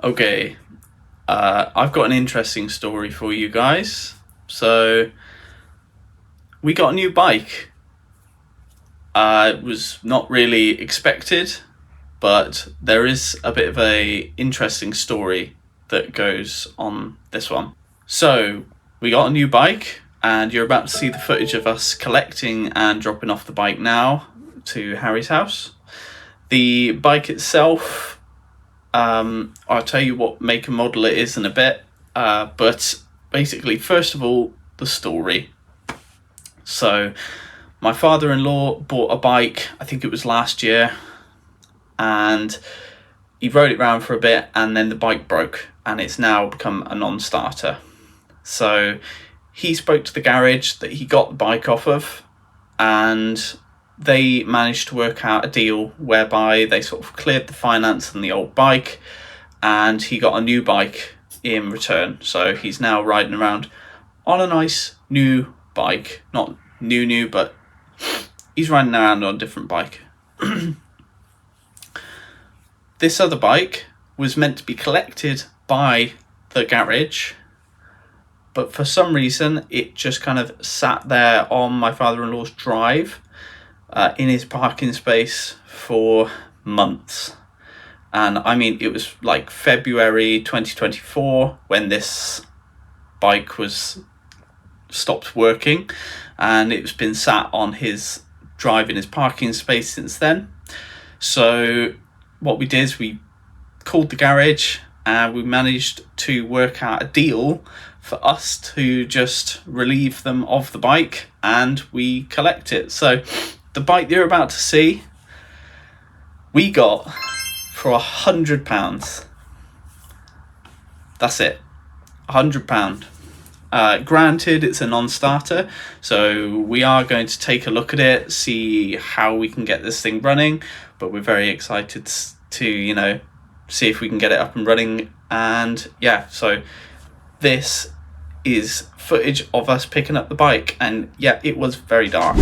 Okay, I've got an interesting story for you guys. So, we got a new bike. It was not really expected, but there is a bit of a interesting story that goes on this one. So, we got a new bike, and you're about to see the footage of us collecting and dropping off the bike now to Harry's house. The bike itself, I'll tell you what make and model it is in a bit, but basically, first of all, the story. So, my father-in-law bought a bike, I think it was last year, and he rode it around for a bit, and then the bike broke, and it's now become a non-starter. So, he spoke to the garage that he got the bike off of, and they managed to work out a deal whereby they sort of cleared the finance on the old bike, and he got a new bike in return. So he's now riding around on a nice new bike. Not new, but he's riding around on a different bike. This other bike was meant to be collected by the garage, but for some reason it just kind of sat there on my father-in-law's drive in his parking space for months. And I mean, it was like February 2024 when this bike was stopped working, and it's been sat on his drive in his parking space since then. So what we did is we called the garage, and we managed to work out a deal for us to just relieve them of the bike and we collect it. So the bike you're about to see, we got for £100. That's it, £100. Granted, it's a non-starter, so we are going to take a look at it, see how we can get this thing running, but we're very excited to, see if we can get it up and running. And yeah, so this is footage of us picking up the bike, and yeah, it was very dark.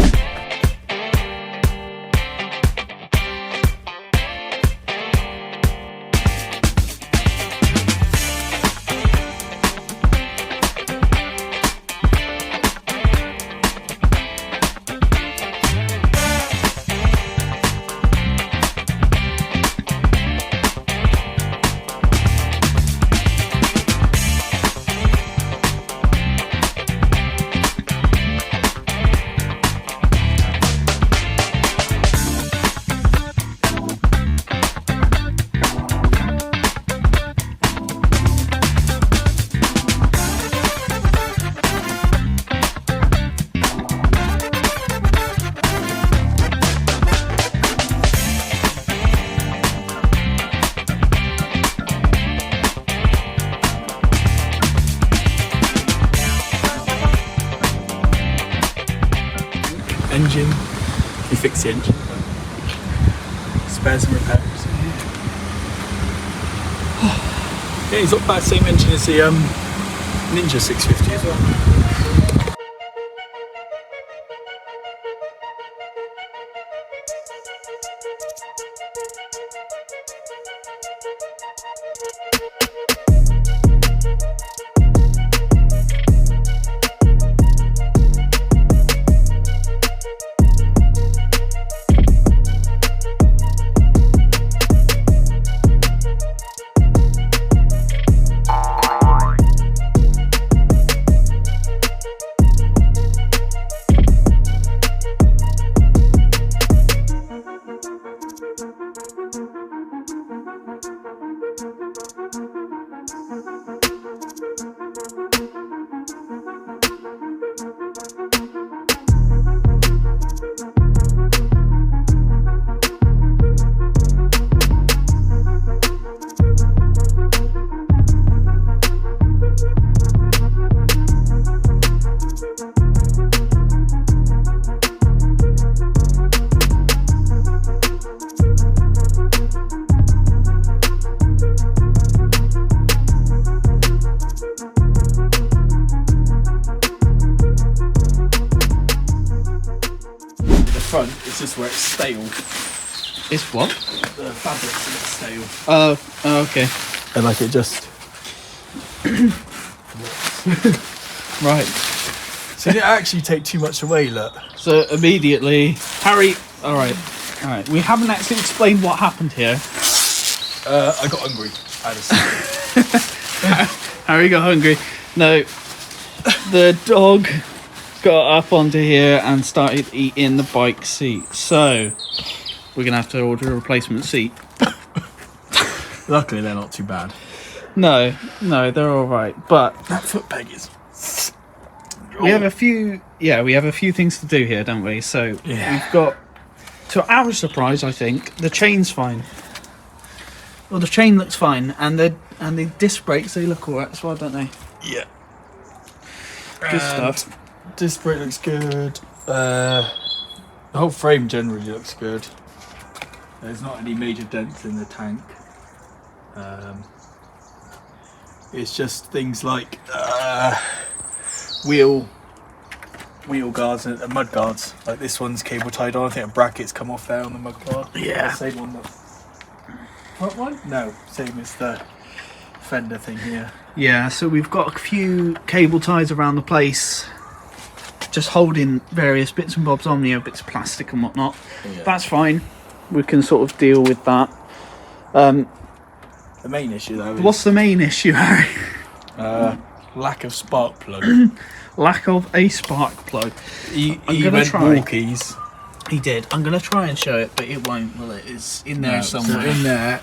Engine, we fixed the engine. Spares and repairs. Yeah, he's got about the same engine as the Ninja 650 as well. Front, it's just where it's stale. It's what? The fabric's a bit stale. Oh, okay. and like it just Right. so it didn't actually take too much away. Look, So immediately, Harry. All right. We haven't actually explained what happened here. I got hungry. I had a snack. Harry got hungry. No, the dog got up onto here and started eating the bike seat. So we're gonna have to order a replacement seat. Luckily, they're not too bad. No, they're all right. But That foot peg is. we have a few. Yeah, we have a few things to do here, don't we? So Yeah. we've got. To our surprise, I think the chain's fine. Well, the chain looks fine, and the disc brakes, they look alright as well, don't they? Yeah. Good stuff. Disc brake looks good. The whole frame generally looks good. There's not any major dents in the tank. It's just things like wheel guards and mud guards. Like this one's cable tied on. I think a bracket's come off there on the mud guard. Yeah. Same on the front one? No, same as the fender thing here. Yeah, so we've got a few cable ties around the place, just holding various bits and bobs on, bits of plastic and whatnot. Yeah. That's fine. We can sort of deal with that. The main issue though is What's the main issue, Harry? lack of spark plug. Lack of a spark plug. He gonna went try. walkies. He did. I'm going to try and show it, but it won't, will it? It's in there No, somewhere. So in there,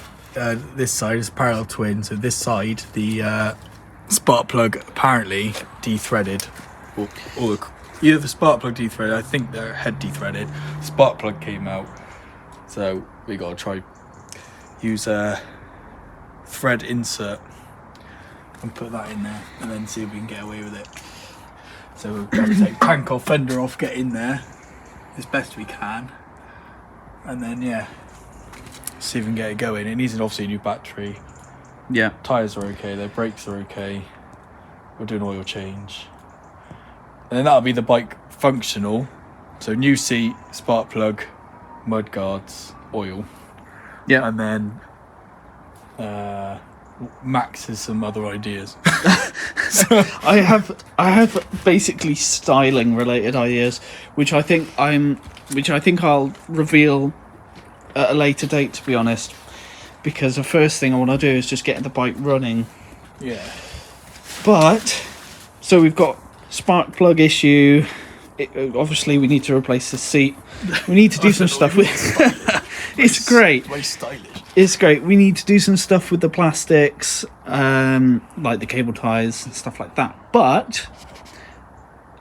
this side is parallel twin. So this side, the spark plug apparently de-threaded. Either the spark plug de-threaded, I think their head de-threaded. Spark plug came out. So we got to try use a thread insert and put that in there, and then see if we can get away with it. So we'll have to take tank off, fender off, get in there as best we can, and then see if we can get it going. It needs obviously a new battery. Yeah. Tyres are okay, their brakes are okay. We'll do an oil change, and then that'll be the bike functional. So new seat, spark plug, mud guards, oil. Yeah. And then Max has some other ideas. I have basically styling related ideas, which I think I'll reveal at a later date, to be honest, because the first thing I want to do is just get the bike running. Yeah. But so we've got spark plug issue. Obviously, we need to replace the seat. We need to do some stuff with. It's great. Very stylish. It's great. We need to do some stuff with the plastics, like the cable ties and stuff like that.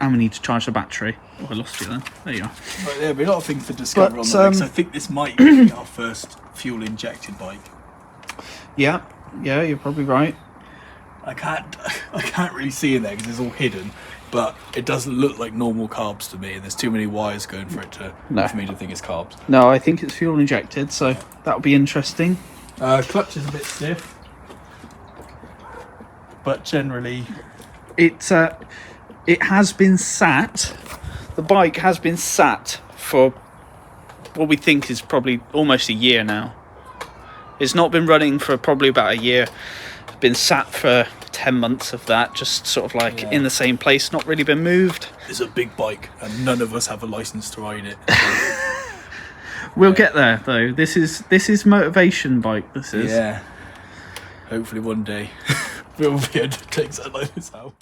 And we need to charge the battery. Oh, I lost you then. There you are. But there'll be a lot of things to discover But, on the bike. So I think this might be our first fuel injected bike. Yeah, you're probably right. I can't really see in there because it's all hidden, but it doesn't look like normal carbs to me, and there's too many wires going for it for me to think it's carbs. No, I think it's fuel injected, so that'll be interesting. Clutch is a bit stiff, but generally It has been sat. The bike has been sat for what we think is probably almost a year now. It's not been running for probably about a year. It's been sat for 10 months of that, just sort of like in the same place, not really been moved. it's a big bike, and none of us have a license to ride it. We'll get there though. This is motivation bike. This is. Yeah. Hopefully one day we'll be able to take something like this out.